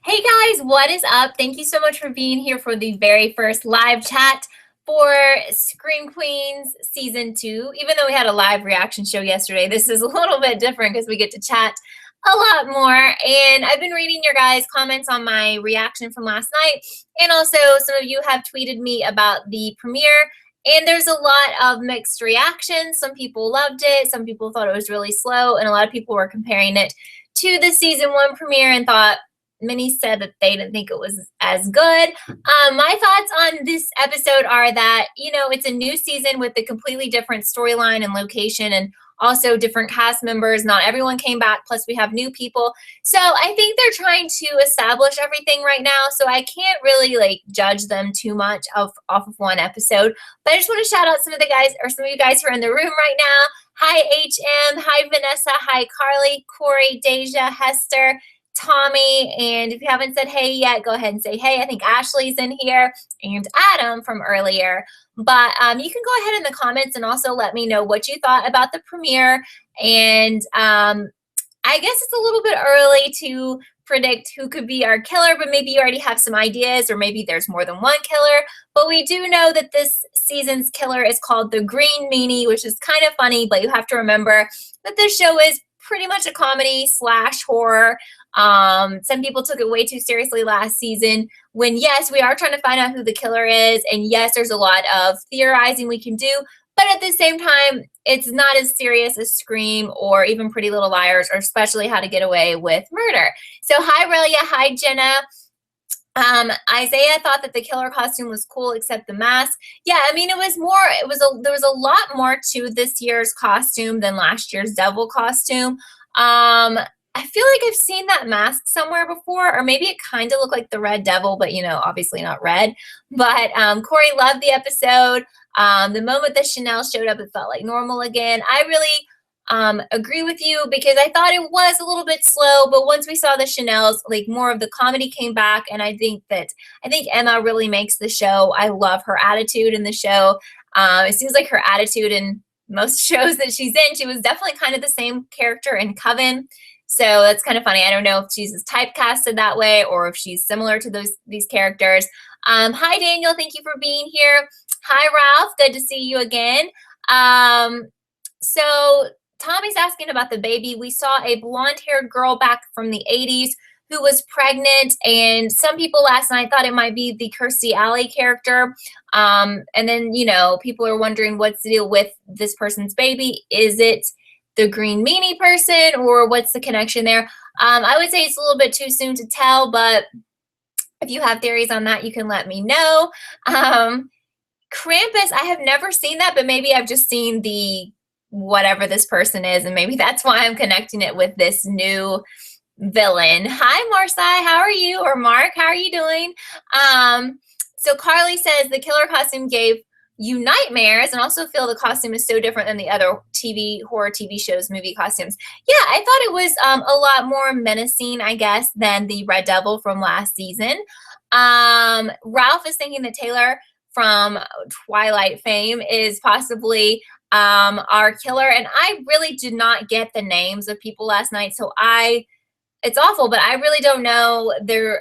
Hey guys, what is up? Thank you so much for being here for the very first live chat for Scream Queens Season 2. Even though we had a live reaction show yesterday, this is a little bit different because we get to chat a lot more. And I've been reading your guys' comments on my reaction from last night. And also, some of you have tweeted me about the premiere. And there's a lot of mixed reactions. Some people loved it, some people thought it was really slow, and a lot of people were comparing it to the Season 1 premiere and thought, many said that they didn't think it was as good. My thoughts on this episode are that, it's a new season with a completely different storyline and location and also different cast members. Not everyone came back, plus we have new people. So I think they're trying to establish everything right now, so I can't really judge them too much off of one episode. But I just want to shout out some of you guys who are in the room right now. Hi HM, hi Vanessa, hi Carly, Corey, Deja, Hester, Tommy, and if you haven't said hey yet, go ahead and say hey. I think Ashley's in here and Adam from earlier. But you can go ahead in the comments and also let me know what you thought about the premiere. And I guess it's a little bit early to predict who could be our killer, but maybe you already have some ideas, or maybe there's more than one killer. But we do know that this season's killer is called the Green Meanie, which is kind of funny, but you have to remember that this show is pretty much a comedy / horror. Some people took it way too seriously last season when, yes, we are trying to find out who the killer is. And yes, there's a lot of theorizing we can do. But at the same time, it's not as serious as Scream or even Pretty Little Liars, or especially How to Get Away with Murder. So hi, Relia. Hi, Jenna. Isaiah thought that the killer costume was cool except the mask. Yeah, I mean, there was a lot more to this year's costume than last year's devil costume. I feel like I've seen that mask somewhere before, or maybe it kind of looked like the Red Devil, but obviously not red. But Corey loved the episode. The moment that Chanel showed up, it felt like normal again. I really agree with you because I thought it was a little bit slow, but once we saw the Chanels, more of the comedy came back, and I think Emma really makes the show. I love her attitude in the show. It seems like her attitude in most shows that she's in, she was definitely kind of the same character in Coven. So that's kind of funny. I don't know if she's typecasted that way or if she's similar to these characters. Hi, Daniel. Thank you for being here. Hi, Ralph. Good to see you again. So Tommy's asking about the baby. We saw a blonde-haired girl back from the 80s who was pregnant, and some people last night thought it might be the Kirstie Alley character. And then, people are wondering what's the deal with this person's baby. Is it the Green Meanie person, or what's the connection there? I would say it's a little bit too soon to tell, but if you have theories on that, you can let me know. Krampus, I have never seen that, but maybe I've just seen the whatever this person is, and maybe that's why I'm connecting it with this new villain. Hi, Marsai, how are you? Or Mark, how are you doing? So Carly says the killer costume gave you nightmares, and also feel the costume is so different than the other horror TV shows, movie costumes. Yeah, I thought it was a lot more menacing, I guess, than the Red Devil from last season. Ralph is thinking that Taylor from Twilight fame is possibly our killer, and I really did not get the names of people last night, so it's awful, but I really don't know their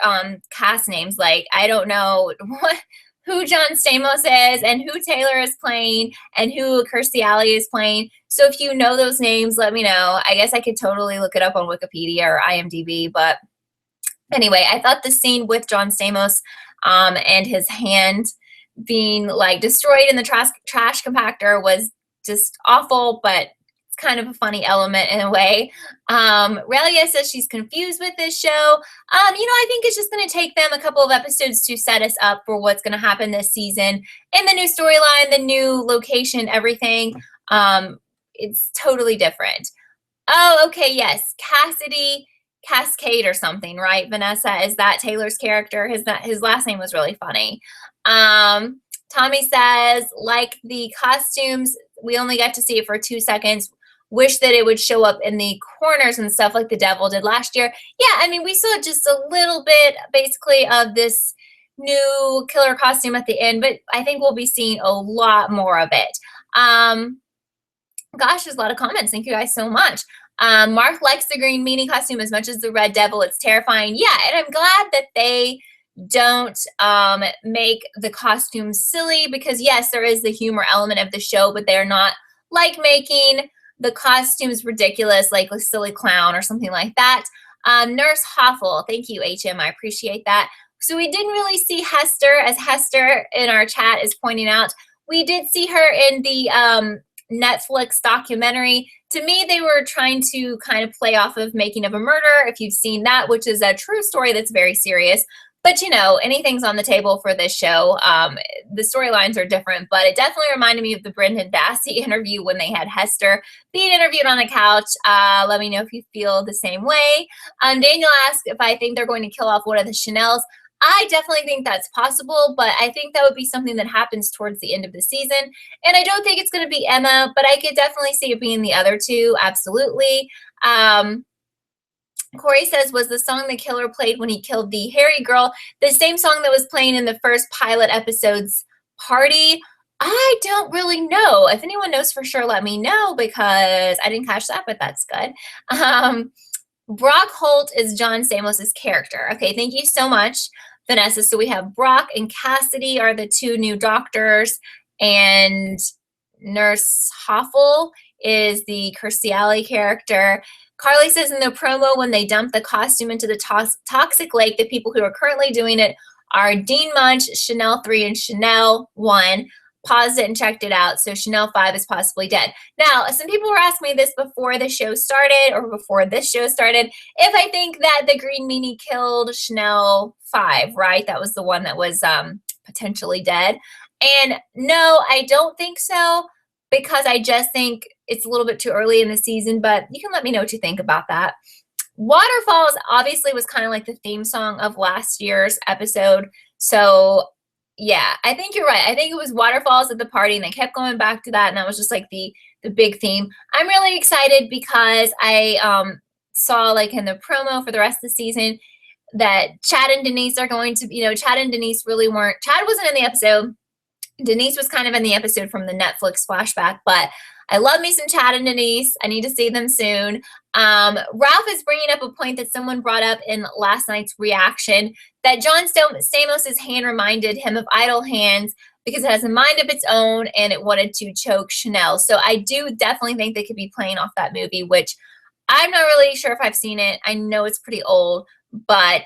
cast names. I don't know who John Stamos is and who Taylor is playing and who Kirstie Alley is playing. So if you know those names, let me know. I guess I could totally look it up on Wikipedia or IMDb. But anyway, I thought the scene with John Stamos and his hand being destroyed in the trash compactor was just awful, but it's kind of a funny element in a way. Relia says she's confused with this show. I think it's just going to take them a couple of episodes to set us up for what's going to happen this season and the new storyline, the new location, everything. It's totally different. Oh, okay, yes. Cassidy Cascade or something, right? Vanessa, is that Taylor's character? His last name was really funny. Tommy says, like the costumes, we only got to see it for 2 seconds. Wish that it would show up in the corners and stuff like the devil did last year. Yeah, I mean, we saw just a little bit, basically, of this new killer costume at the end, but I think we'll be seeing a lot more of it. Gosh, there's a lot of comments. Thank you guys so much. Mark likes the green meanie costume as much as the red devil. It's terrifying. Yeah, and I'm glad that they don't make the costumes silly, because yes, there is the humor element of the show, but they're not like making the costumes ridiculous, like a silly clown or something like that. Nurse Hoffel, thank you, HM. I appreciate that. So we didn't really see Hester, as Hester in our chat is pointing out. We did see her in the Netflix documentary. To me, they were trying to kind of play off of Making of a Murder, if you've seen that, which is a true story that's very serious. But, you know, anything's on the table for this show. The storylines are different, but it definitely reminded me of the Brendan Dassey interview when they had Hester being interviewed on the couch. Let me know if you feel the same way. Daniel asked if I think they're going to kill off one of the Chanels. I definitely think that's possible, but I think that would be something that happens towards the end of the season. And I don't think it's going to be Emma, but I could definitely see it being the other two. Absolutely. Corey says, was the song the killer played when he killed the hairy girl the same song that was playing in the first pilot episode's party? I don't really know. If anyone knows for sure, let me know, because I didn't catch that, but that's good. Brock Holt is John Stamos's character. Okay, thank you so much, Vanessa. So we have Brock and Cassidy are the two new doctors, and Nurse Hoffel is the Kirstie Alley character. Carly says in the promo, when they dump the costume into the toxic lake, the people who are currently doing it are Dean Munch, Chanel 3, and Chanel 1. Paused it and checked it out. So Chanel 5 is possibly dead. Now, some people were asking me this before the show started, or before this show started, if I think that the green meanie killed Chanel 5, right? That was the one that was potentially dead. And no, I don't think so, because I just think it's a little bit too early in the season, but you can let me know what you think about that. Waterfalls obviously was kind of like the theme song of last year's episode. So yeah, I think you're right. I think it was Waterfalls at the party, and they kept going back to that, and that was just like the big theme. I'm really excited because I saw like in the promo for the rest of the season that Chad and Denise are going to, Chad and Denise really weren't, Chad wasn't in the episode. Denise was kind of in the episode from the Netflix flashback, but I love me some Chad and Denise. I need to see them soon. Ralph is bringing up a point that someone brought up in last night's reaction, that John Stamos' hand reminded him of Idle Hands because it has a mind of its own and it wanted to choke Chanel. So I do definitely think they could be playing off that movie, which I'm not really sure if I've seen it. I know it's pretty old, but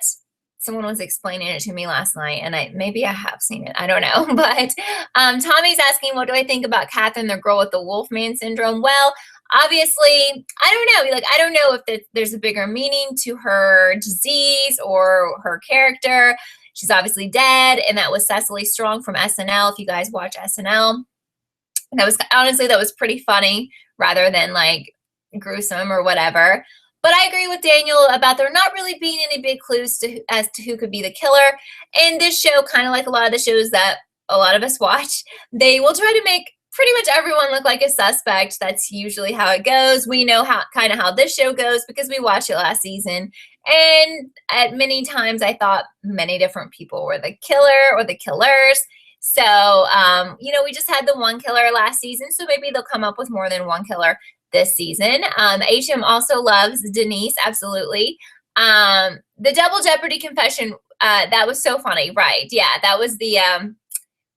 someone was explaining it to me last night, and maybe I have seen it. I don't know. But Tommy's asking, what do I think about Catherine, the girl with the Wolfman syndrome? Well, obviously, I don't know. Like, I don't know if there's a bigger meaning to her disease or her character. She's obviously dead, and that was Cecily Strong from SNL. If you guys watch SNL, that was honestly, that was pretty funny rather than like gruesome or whatever. But I agree with Daniel about there not really being any big clues as to who could be the killer. And this show, kind of like a lot of the shows that a lot of us watch, they will try to make pretty much everyone look like a suspect. That's usually how it goes. We know how this show goes because we watched it last season. And at many times I thought many different people were the killer or the killers. So, we just had the one killer last season, so maybe they'll come up with more than one killer this season. HM also loves Denise, absolutely. The Double Jeopardy confession, that was so funny, right? Yeah, that was the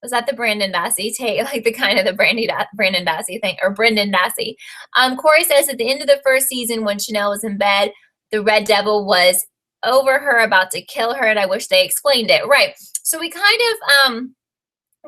was that the Brandon Dassey take, like the kind of the Brandon Dassey thing, or Brendan Dassey. Corey says at the end of the first season when Chanel was in bed, the Red Devil was over her, about to kill her, and I wish they explained it. Right. So we kind of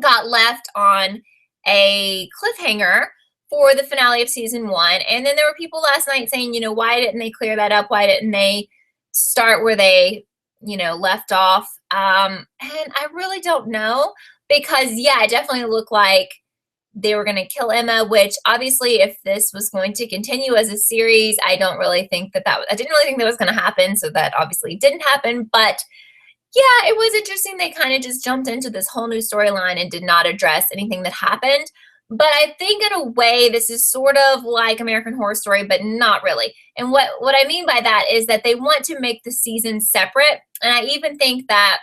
got left on a cliffhanger for the finale of season 1. And then there were people last night saying, why didn't they clear that up? Why didn't they start where they, left off? And I really don't know, because yeah, it definitely looked like they were going to kill Emma, which obviously if this was going to continue as a series, I didn't really think that was going to happen. So that obviously didn't happen, but yeah, it was interesting. They kind of just jumped into this whole new storyline and did not address anything that happened. But I think in a way, this is sort of like American Horror Story, but not really. And what I mean by that is that they want to make the seasons separate. And I even think that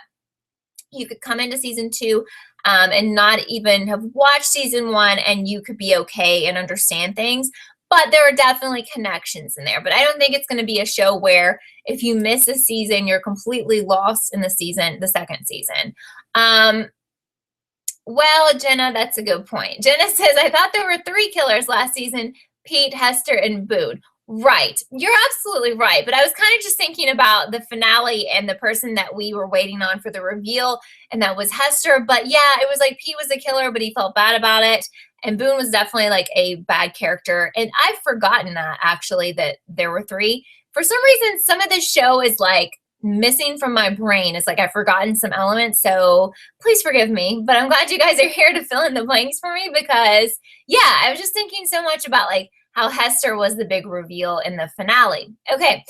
you could come into season 2 and not even have watched season 1, and you could be okay and understand things. but there are definitely connections in there. But I don't think it's going to be a show where if you miss a season, you're completely lost in the second season. Well, Jenna, that's a good point. Jenna says, I thought there were 3 killers last season, Pete, Hester, and Boone. Right. You're absolutely right. But I was kind of just thinking about the finale and the person that we were waiting on for the reveal, and that was Hester. But yeah, it was like Pete was a killer, but he felt bad about it. And Boone was definitely like a bad character. And I've forgotten that actually, that there were 3. For some reason, some of this show is like missing from my brain. It's like I've forgotten some elements. So please forgive me. But I'm glad you guys are here to fill in the blanks for me, because yeah, I was just thinking so much about like how Hester was the big reveal in the finale. Okay.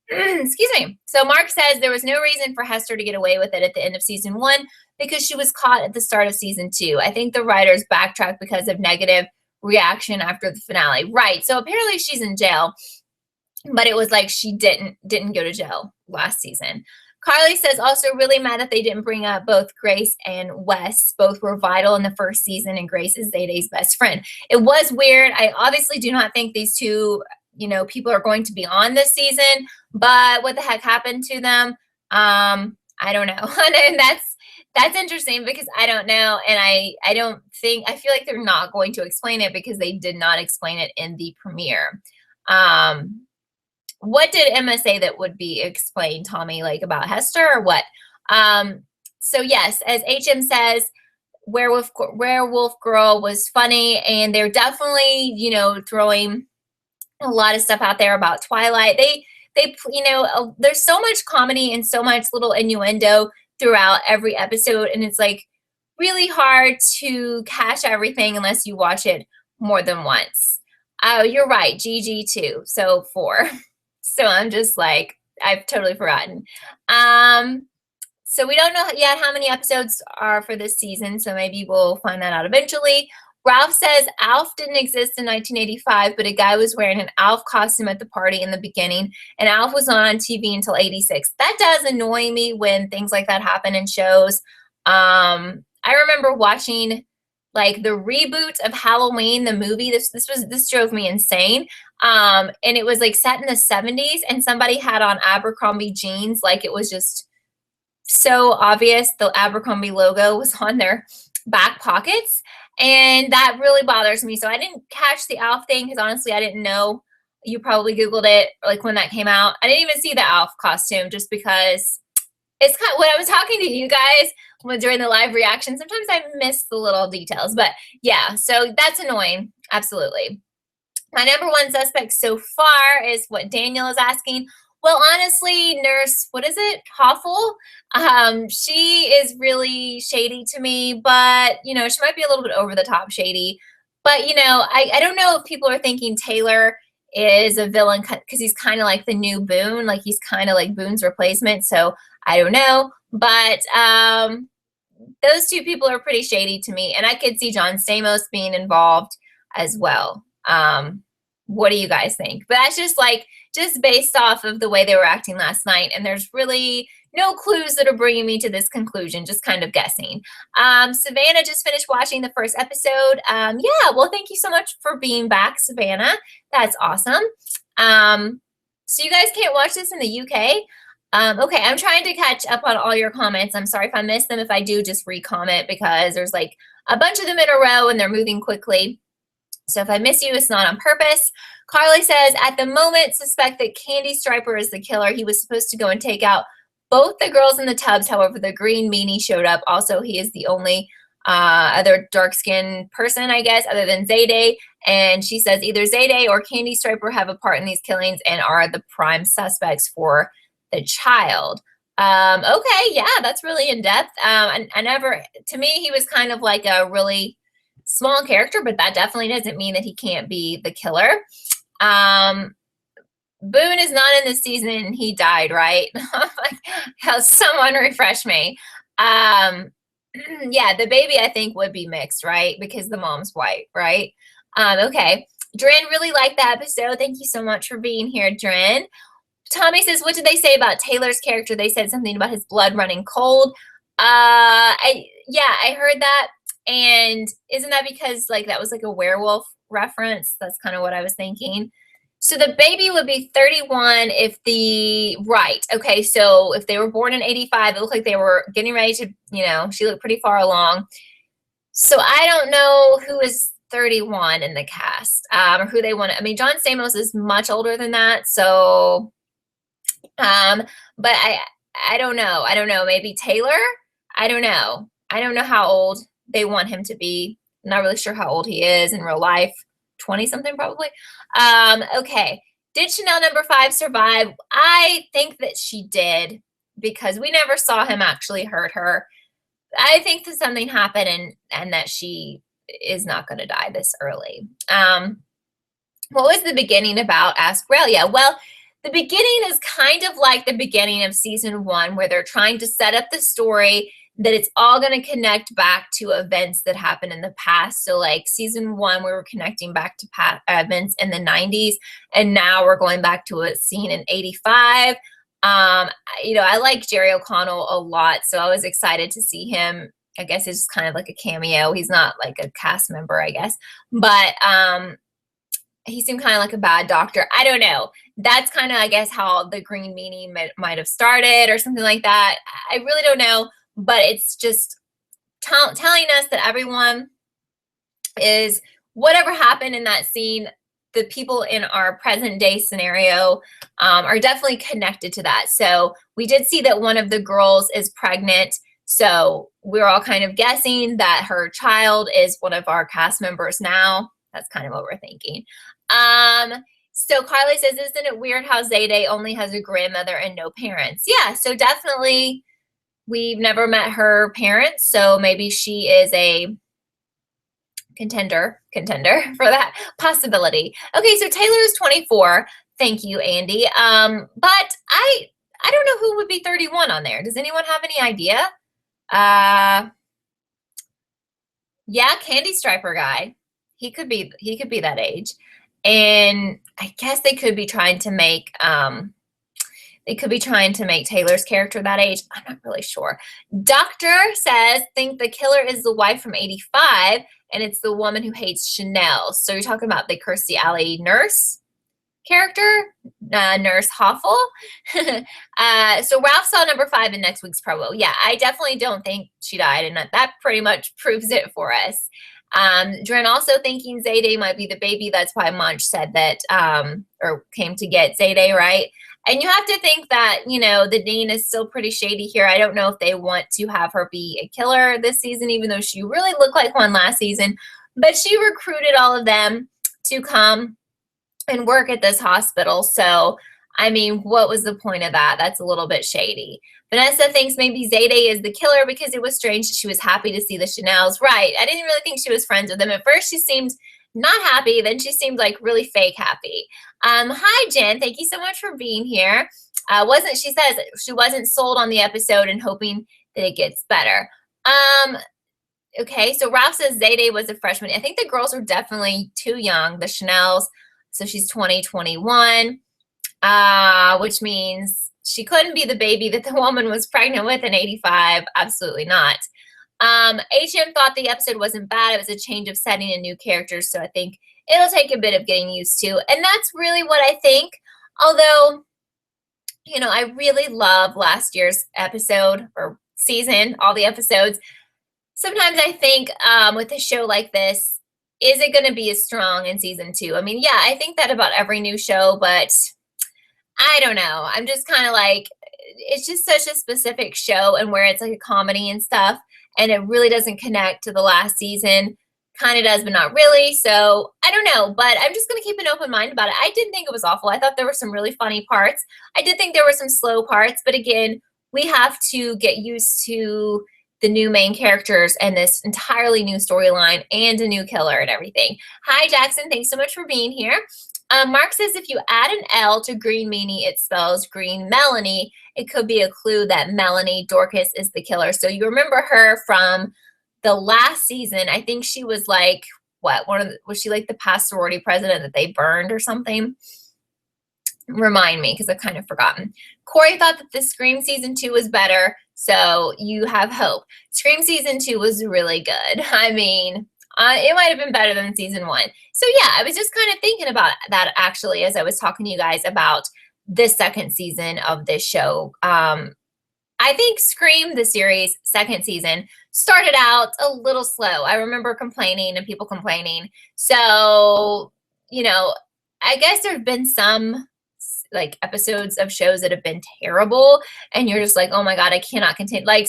Excuse me. So Mark says there was no reason for Hester to get away with it at the end of season 1 because she was caught at the start of season 2. I think the writers backtracked because of negative reaction after the finale. Right. So apparently she's in jail, but it was like she didn't go to jail last season. Carly says also really mad that they didn't bring up both Grace and Wes. Both were vital in the first season, and Grace is Zayday's best friend. It was weird. I obviously do not think these two, people are going to be on this season, but what the heck happened to them? I don't know. And that's interesting because I don't know, and I feel like they're not going to explain it because they did not explain it in the premiere. What did Emma say that would be explained, Tommy, like about Hester or what? So yes, as HM says, Werewolf Girl was funny, and they're definitely, throwing a lot of stuff out there about Twilight. They there's so much comedy and so much little innuendo throughout every episode, and it's like really hard to catch everything unless you watch it more than once. Oh, you're right, GG too, so 4. So I'm just like, I've totally forgotten. So we don't know yet how many episodes are for this season, so maybe we'll find that out eventually. Ralph says Alf didn't exist in 1985, but a guy was wearing an Alf costume at the party in the beginning, and Alf was not on TV until 86. That does annoy me when things like that happen in shows. I remember watching like the reboot of Halloween, the movie. This drove me insane. And it was like set in the 70s, and somebody had on Abercrombie jeans. Like it was just so obvious the Abercrombie logo was on their back pockets. And that really bothers me. So I didn't catch the Alf thing because honestly, I didn't know. You probably Googled it like when that came out. I didn't even see the Alf costume just because it's kind of, when I was talking to you guys during the live reaction, sometimes I miss the little details, but yeah, so that's annoying. Absolutely. My number 1 suspect so far is what Daniel is asking. Well, honestly, Nurse, what is it? Hoffel? She is really shady to me, but, she might be a little bit over the top shady. But, I don't know if people are thinking Taylor is a villain because he's kind of like the new Boone. Like he's kind of like Boone's replacement. So I don't know. But those 2 people are pretty shady to me. And I could see John Stamos being involved as well. What do you guys think? But that's just based off of the way they were acting last night. And there's really no clues that are bringing me to this conclusion, just kind of guessing. Savannah just finished watching the first episode. Yeah, well, thank you so much for being back, Savannah. That's awesome. So you guys can't watch this in the UK? Okay, I'm trying to catch up on all your comments. I'm sorry if I missed them. If I do, just re-comment because there's like a bunch of them in a row and they're moving quickly. So if I miss you, it's not on purpose. Carly says, at the moment, suspect that Candy Striper is the killer. He was supposed to go and take out both the girls in the tubs. However, the green meanie showed up. Also, he is the only other dark-skinned person, I guess, other than Zayday. And she says either Zayday or Candy Striper have a part in these killings and are the prime suspects for the child. Okay, yeah, that's really in-depth. I never, to me, he was kind of like a really small character, but that definitely doesn't mean that he can't be the killer. Boone is not in this season. He died, right? How someone refresh me. Yeah, the baby I think would be mixed, right? Because the mom's white, right? Okay. Dren really liked the episode. Thank you so much for being here, Dren. Tommy says, what did they say about Taylor's character? They said something about his blood running cold. I heard that. And isn't that because like that was like a werewolf reference. That's kind of what I was thinking. So the baby would be 31 if right. Okay, so if they were born in 85, it looked like they were getting ready to, she looked pretty far along. So I don't know who is 31 in the cast, or who they want to, I mean, John Stamos is much older than that. So, but I don't know. I don't know. Maybe Taylor? I don't know. I don't know how old they want him to be. I'm not really sure how old he is in real life. 20 something probably. Okay. Did Chanel number 5 survive? I think that she did, because we never saw him actually hurt her. I think that something happened and that she is not going to die this early. What was the beginning about? Asked Raelia. Well, the beginning is kind of like the beginning of season 1, where they're trying to set up the story that it's all going to connect back to events that happened in the past. So like season 1, we were connecting back to events in the 90s, and now we're going back to a scene in 85. I like Jerry O'Connell a lot, so I was excited to see him. I guess it's kind of like a cameo. He's not like a cast member, I guess, but he seemed kind of like a bad doctor. I don't know. That's kind of, I guess, how the Green Meanie might have started or something like that. I really don't know, but it's just telling us that everyone is, whatever happened in that scene, the people in our present day scenario are definitely connected to that. So we did see that one of the girls is pregnant. So we're all kind of guessing that her child is one of our cast members now. That's kind of what we're thinking. So Carly says, isn't it weird how Zayday only has a grandmother and no parents? Yeah, so definitely we've never met her parents. So maybe she is a contender for that possibility. Okay, so Taylor is 24. Thank you, Andy. But I don't know who would be 31 on there. Does anyone have any idea? Yeah, Candy Striper guy. He could be that age. And I guess they could be trying to make Taylor's character that age. I'm not really sure. Doctor says, think the killer is the wife from 85, and it's the woman who hates Chanel. So you're talking about the Kirstie Alley nurse character, Nurse Hoffel. So Ralph saw number 5 in next week's promo. Yeah, I definitely don't think she died, and that pretty much proves it for us. Dren also thinking Zayday might be the baby. That's why Munch said that, or came to get Zayday, right? And you have to think that, the Dean is still pretty shady here. I don't know if they want to have her be a killer this season, even though she really looked like one last season. But she recruited all of them to come and work at this hospital. So, I mean, what was the point of that? That's a little bit shady. Vanessa thinks maybe Zayday is the killer because it was strange that she was happy to see the Chanels. Right. I didn't really think she was friends with them. At first, she seemed not happy. Then she seemed like really fake happy. Hi, Jen. Thank you so much for being here. She says she wasn't sold on the episode and hoping that it gets better. Okay, so Ralph says Zayday was a freshman. I think the girls are definitely too young, the Chanels. So she's 20, 21, which means she couldn't be the baby that the woman was pregnant with in 85. Absolutely not. HM thought the episode wasn't bad. It was a change of setting and new characters. So I think it'll take a bit of getting used to. And that's really what I think. Although, I really love last year's episode or season, all the episodes. Sometimes I think with a show like this, is it going to be as strong in season 2? I mean, yeah, I think that about every new show, but I don't know. I'm just kind of like, it's just such a specific show, and where it's like a comedy and stuff, and it really doesn't connect to the last season. Kind of does, but not really. So I don't know, but I'm just going to keep an open mind about it. I didn't think it was awful. I thought there were some really funny parts. I did think there were some slow parts, but again, we have to get used to the new main characters and this entirely new storyline and a new killer and everything. Hi, Jackson. Thanks so much for being here. Mark says if you add an L to Green Meanie, it spells Green Melanie. It could be a clue that Melanie Dorcas is the killer. So you remember her from the last season. I think she was like, was she like the past sorority president that they burned or something? Remind me, because I've kind of forgotten. Corey thought that the Scream season 2 was better, so you have hope. Scream season 2 was really good. I mean, It might have been better than season 1. So yeah, I was just kind of thinking about that actually as I was talking to you guys about this second season of this show. I think Scream, the series, second season, started out a little slow. I remember complaining and people complaining. So, I guess there have been some like episodes of shows that have been terrible and you're just like, oh my God, I cannot continue. Like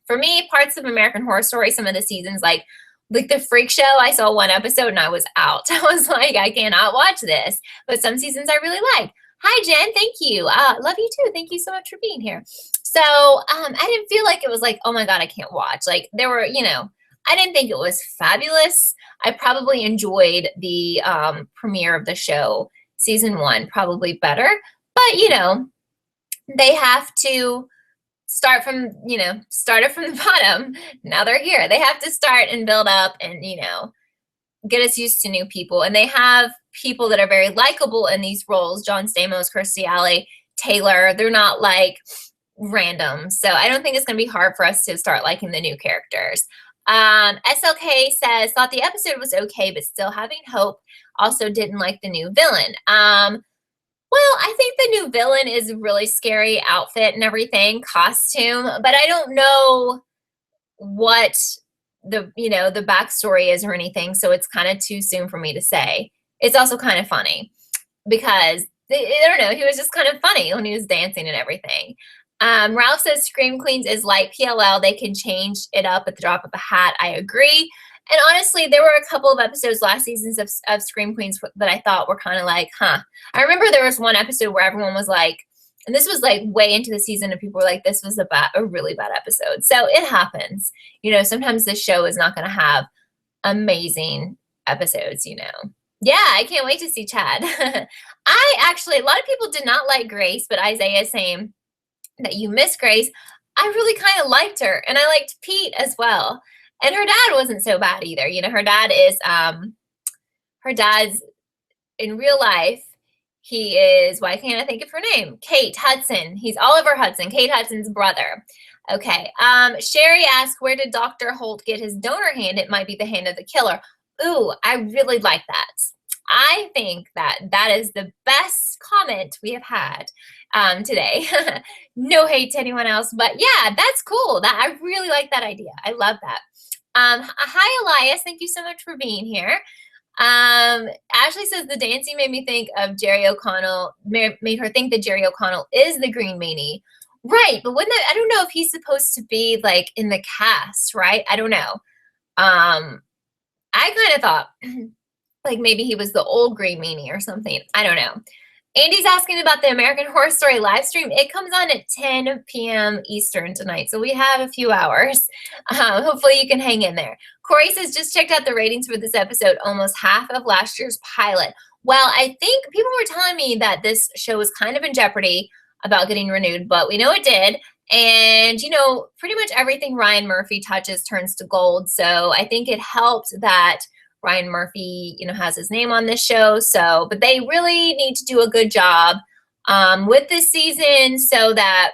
for me, parts of American Horror Story, some of the seasons, like the Freak Show, I saw one episode and I was out. I was like, I cannot watch this. But some seasons I really like. Hi, Jen. Thank you. Love you too. Thank you so much for being here. So I didn't feel like it was like, oh my God, I can't watch. Like there were, I didn't think it was fabulous. I probably enjoyed the premiere of the show, season 1, probably better. But, they have to start from, started from the bottom. Now they're here. They have to start and build up and, get us used to new people. And they have people that are very likable in these roles. John Stamos, Kirstie Alley, Taylor. They're not like random. So I don't think it's going to be hard for us to start liking the new characters. SLK says, thought the episode was okay, but still having hope. Also didn't like the new villain. Well, I think the new villain is a really scary outfit and everything, costume, but I don't know what the backstory is or anything, so it's kind of too soon for me to say. It's also kind of funny because, I don't know, he was just kind of funny when he was dancing and everything. Ralph says Scream Queens is like PLL. They can change it up at the drop of a hat. I agree. And honestly, there were a couple of episodes last seasons of Scream Queens that I thought were kind of like, huh. I remember there was one episode where everyone was like, and this was like way into the season and people were like, this was a really bad episode. So it happens. Sometimes this show is not going to have amazing episodes, Yeah, I can't wait to see Chad. A lot of people did not like Grace, but Isaiah is saying that you miss Grace. I really kind of liked her, and I liked Pete as well. And her dad wasn't so bad either. Her dad is, her dad's in real life, he is, why can't I think of her name? Kate Hudson. He's Oliver Hudson, Kate Hudson's brother. Okay. Sherry asked, where did Dr. Holt get his donor hand? It might be the hand of the killer. Ooh, I really like that. I think that is the best comment we have had today. No hate to anyone else, but yeah, that's cool. I really like that idea. I love that. Hi, Elias. Thank you so much for being here. Ashley says the dancing made me think of Jerry O'Connell, made her think that Jerry O'Connell is the Green Meanie. Right, but I don't know if he's supposed to be like in the cast, right? I don't know. I kind of thought like maybe he was the old Green Meanie or something. I don't know. Andy's asking about the American Horror Story live stream. It comes on at 10 p.m. Eastern tonight, so we have a few hours. Hopefully you can hang in there. Corey says, just checked out the ratings for this episode, almost half of last year's pilot. Well, I think people were telling me that this show was kind of in jeopardy about getting renewed, but we know it did. And, pretty much everything Ryan Murphy touches turns to gold. So I think it helped that Ryan Murphy, has his name on this show. So, but they really need to do a good job with this season so that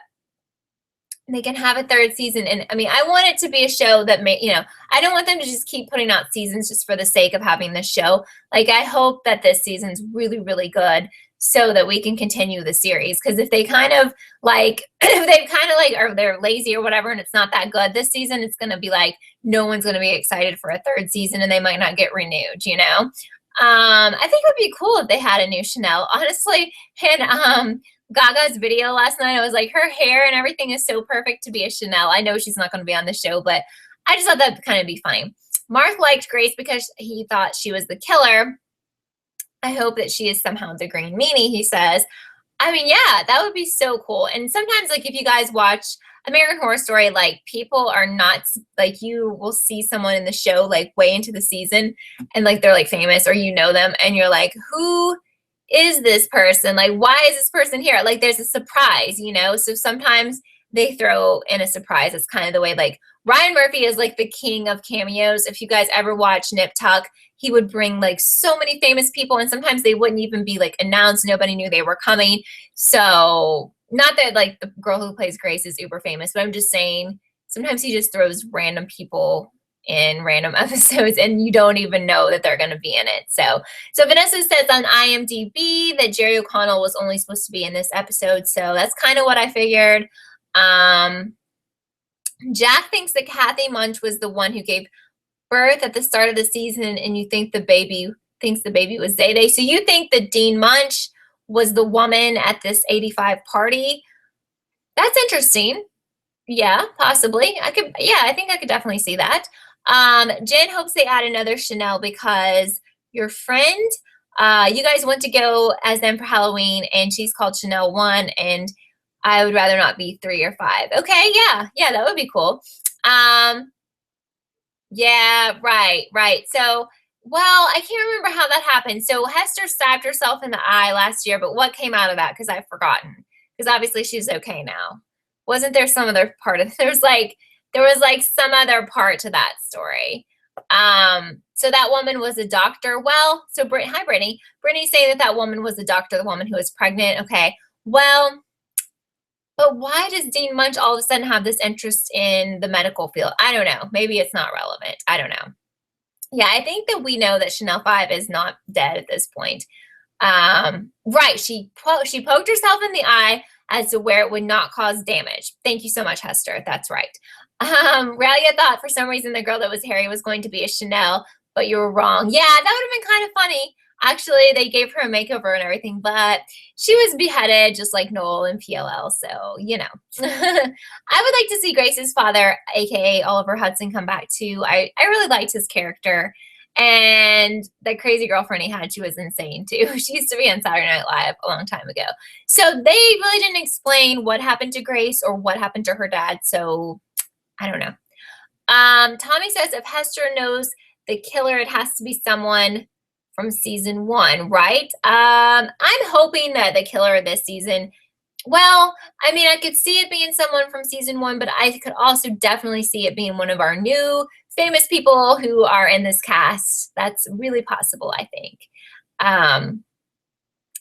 they can have a third season. And I mean, I want it to be a show that I don't want them to just keep putting out seasons just for the sake of having this show. Like, I hope that this season's really, really good so that we can continue the series. Because if they kind of like, or they're lazy or whatever, and it's not that good this season, it's going to be like, no one's going to be excited for a third season and they might not get renewed, I think it would be cool if they had a new Chanel, honestly. And Gaga's video last night, I was like, her hair and everything is so perfect to be a Chanel. I know she's not going to be on the show, but I just thought that'd kind of be funny. Mark liked Grace because he thought she was the killer. I hope that she is somehow the Green Meanie, he says. I mean, yeah, that would be so cool. And sometimes, like, if you guys watch American Horror Story, like, people are not, like, you will see someone in the show, like, way into the season, and, like, they're, like, famous, or you know them, and you're like, who is this person? Like, why is this person here? Like, there's a surprise, So sometimes they throw in a surprise. It's kind of the way, like, Ryan Murphy is, like, the king of cameos. If you guys ever watch Nip Tuck, he would bring, like, so many famous people, and sometimes they wouldn't even be, like, announced. Nobody knew they were coming. So, not that, like, the girl who plays Grace is uber famous, but I'm just saying sometimes he just throws random people in random episodes and you don't even know that they're going to be in it. So Vanessa says on IMDb that Jerry O'Connell was only supposed to be in this episode. So that's kind of what I figured. Jack thinks that Kathy Munch was the one who gave birth at the start of the season, and you think the baby was Day Day. So you think that Dean Munch was the woman at this 85 party? That's interesting. Yeah, possibly. I think I could definitely see that. Jen hopes they add another Chanel because your friend, you guys went to go as them for Halloween, and she's called Chanel 1, and I would rather not be 3 or 5. Okay, yeah, that would be cool. Yeah, right. So, well, I can't remember how that happened. So Hester stabbed herself in the eye last year, but what came out of that? Because I've forgotten. Because obviously she's okay now. Wasn't there some other part of there was like some other part to that story? So that woman was a doctor. Well, so hi Brittany. Brittany's saying that woman was a doctor, the woman who was pregnant. Okay. Well, but why does Dean Munch all of a sudden have this interest in the medical field? I don't know. Maybe it's not relevant. I don't know. Yeah, I think that we know that Chanel 5 is not dead at this point. Right, she poked herself in the eye as to where it would not cause damage. Thank you so much, Hester. That's right. Ralia thought for some reason the girl that was Harry was going to be a Chanel, but you were wrong. Yeah, that would have been kind of funny. Actually, they gave her a makeover and everything, but she was beheaded just like Noel in PLL, so, you know. I would like to see Grace's father, aka Oliver Hudson, come back too. I really liked his character. And the crazy girlfriend he had, she was insane too. She used to be on Saturday Night Live a long time ago. So they really didn't explain what happened to Grace or what happened to her dad, so I don't know. Tommy says if Hester knows the killer, it has to be someone from season 1, right? I'm hoping that the killer this season, well, I mean, I could see it being someone from season 1, but I could also definitely see it being one of our new famous people who are in this cast. That's really possible, I think.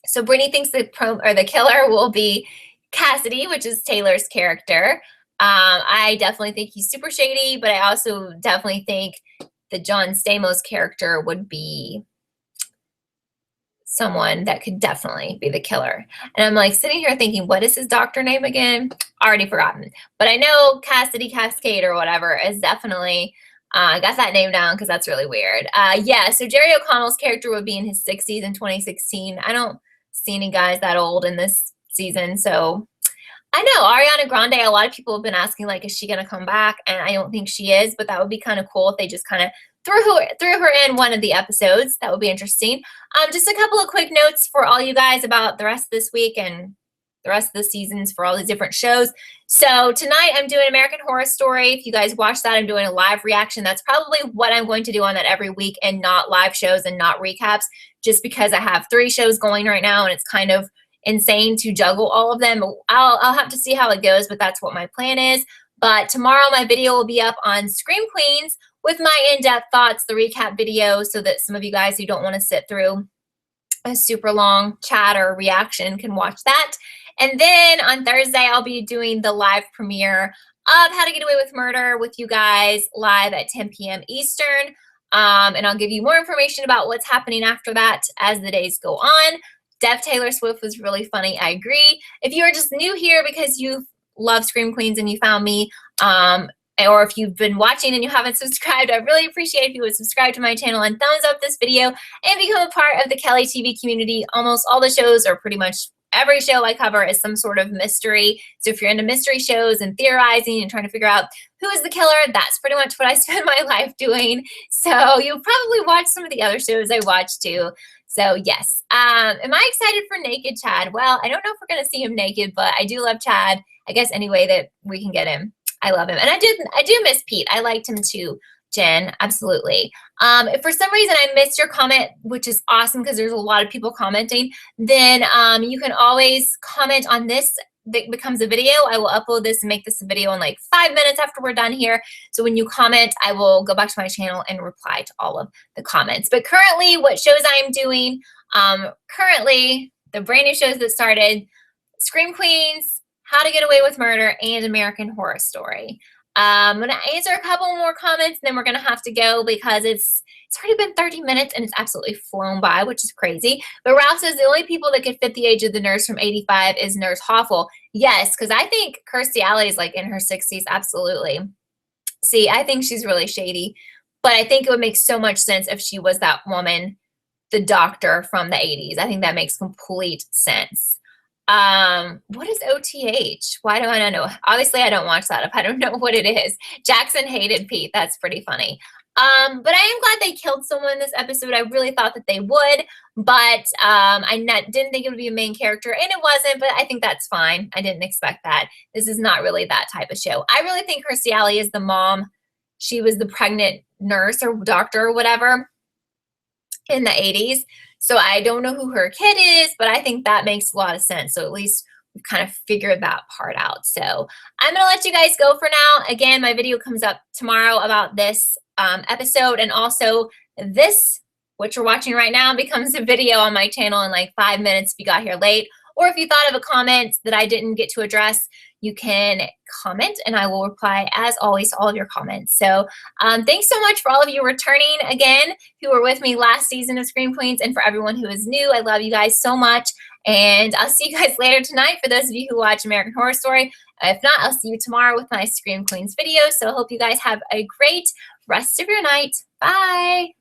So Brittany thinks the killer will be Cassidy, which is Taylor's character. I definitely think he's super shady, but I also definitely think that John Stamos' character would be someone that could definitely be the killer. And I'm like sitting here thinking, what is his doctor name again? Already forgotten. But I know Cassidy Cascade or whatever is definitely, I got that name down because that's really weird. Yeah, so Jerry O'Connell's character would be in his 60s in 2016. I don't see any guys that old in this season, so I know Ariana Grande, a lot of people have been asking, like, is she going to come back? And I don't think she is, but that would be kind of cool if they just kind of threw her in one of the episodes. That would be interesting. Just a couple of quick notes for all you guys about the rest of this week and the rest of the seasons for all these different shows. So tonight I'm doing American Horror Story. If you guys watch that, I'm doing a live reaction. That's probably what I'm going to do on that every week and not live shows and not recaps, just because I have 3 shows going right now and it's kind of insane to juggle all of them. I'll have to see how it goes, but that's what my plan is. But tomorrow my video will be up on Scream Queens with my in-depth thoughts, the recap video, so that some of you guys who don't want to sit through a super long chat or reaction can watch that. And then on Thursday, I'll be doing the live premiere of How to Get Away with Murder with you guys live at 10 p.m. Eastern. And I'll give you more information about what's happening after that as the days go on. Deaf Taylor Swift was really funny. I agree. If you are just new here because you love Scream Queens and you found me, or if you've been watching and you haven't subscribed, I really appreciate if you would subscribe to my channel and thumbs up this video and become a part of the Kelly TV community. Almost all the shows, or pretty much every show I cover, is some sort of mystery. So if you're into mystery shows and theorizing and trying to figure out who is the killer, that's pretty much what I spend my life doing. So you'll probably watch some of the other shows I watch too. So yes. Am I excited for Naked Chad? Well, I don't know if we're going to see him naked, but I do love Chad. I guess any way that we can get him. I love him. And I do miss Pete. I liked him too, Jen. Absolutely. If for some reason I missed your comment, which is awesome because there's a lot of people commenting, then you can always comment on this. That becomes a video. I will upload this and make this a video in like 5 minutes after we're done here. So when you comment, I will go back to my channel and reply to all of the comments. But currently, what shows I'm doing, currently, the brand new shows that started, Scream Queens, How to Get Away with Murder, and American Horror Story. I'm going to answer a couple more comments, and then we're going to have to go because it's already been 30 minutes and it's absolutely flown by, which is crazy. But Ralph says the only people that could fit the age of the nurse from 85 is Nurse Hoffel. Yes, because I think Kirstie Alley is like in her 60s. Absolutely. See, I think she's really shady, but I think it would make so much sense if she was that woman, the doctor from the 80s. I think that makes complete sense. What is OTH? Why do I not know? Obviously, I don't watch that if I don't know what it is. Jackson hated Pete. That's pretty funny. But I am glad they killed someone in this episode. I really thought that they would, but I didn't think it would be a main character, and it wasn't, but I think that's fine. I didn't expect that. This is not really that type of show. I really think Kirstie Alley is the mom. She was the pregnant nurse or doctor or whatever in the 80s. So I don't know who her kid is, but I think that makes a lot of sense. So at least we've kind of figured that part out. So I'm going to let you guys go for now. Again, my video comes up tomorrow about this episode, and also this, what you're watching right now, becomes a video on my channel in like 5 minutes if you got here late. Or if you thought of a comment that I didn't get to address, you can comment and I will reply, as always, to all of your comments. So thanks so much for all of you returning again who were with me last season of Scream Queens, and for everyone who is new, I love you guys so much. And I'll see you guys later tonight for those of you who watch American Horror Story. If not, I'll see you tomorrow with my Scream Queens video. So I hope you guys have a great rest of your night. Bye.